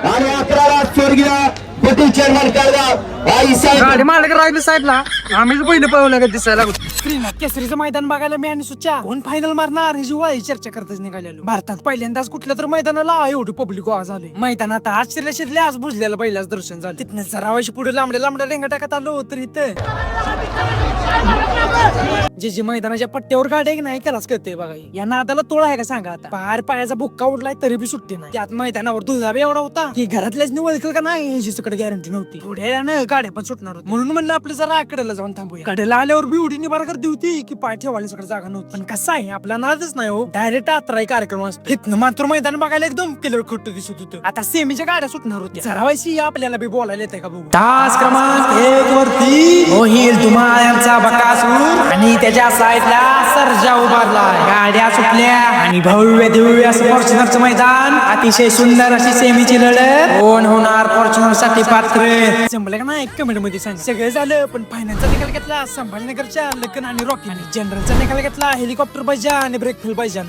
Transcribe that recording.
आणि 11ला स्वर्गीय पटेल चेअरमन काळगाव आई साहेब गाडी मालक राहिली साईडला आम्हीच पहिले पळवलं का दिसायला श्रीनाथ केसरीचं मैदान बघायला मी आणि सुच्चा कोण फायनल मारणार ही जुवाळी चर्चा करतच निघालेलो. भारतात पहिल्यांदाच कुठल्या तर मैदानाला एवढी पब्लिक गोळा झाली. मैदानात आज शिरल्या आज बुजलेलं पहिल्याच दर्शन झालं. तिथनं जरा वर्ष पुढे लांबड्या रेंगा टाकत आलो तर इथं जे मैदानाच्या पट्ट्यावर गाडी आहे नाही त्यालाच कळते बघा. या नादाला तोळा आहे का सांगा आता. पार पायाचा भुक्का उडलाय तरी बी सुट्टी नाही. त्यात मैदानावर दुधाबी एवढा होता की घरातल्याच निवडकल का नाही याची सगळं गॅरंटी नव्हती. थोड्या गाड्या पण सुटणार होत्या म्हणून म्हणलं आपलं जरा आकडेला जाऊन थांबूया. कडेला आल्यावर बी उडी निभार गर्दी होती की पाय ठेवायला सगळं जागा नव्हती. पण कसं आहे आपला नादच नाही हो. डायरेक्ट आत्राई कार्यक्रम असतो. इथनं मात्र मैदान बघायला एकदम किलर खोट दिसत होतं. आता सेमीच्या गाड्या सुटणार होत्या. जरावायची आपल्याला बी बोलायला येते का बघू. तास क्रमांक 1 वरती होईल धुमाळ्यांचा बकासूर आणि त्याच्या साईडला सर्जा उभारलाय. गाड्या सुटल्या आणि भव्य दिव्य असं फॉर्च्युनरचं मैदान. अतिशय सुंदर अशी सेमीची लढत. कोण होणार फॉर्च्युनर साठी पात्र जमलं का नाही कमेंट मध्ये सांग. सगळं झालं पण फायनलचा निकाल घेतला संभाजीनगरच्या लखन आणि रॉकी. आणि जनरलचा निकाल घेतला हेलिकॉप्टर पाहिजे आणि ब्रेक फेल पाहिजे.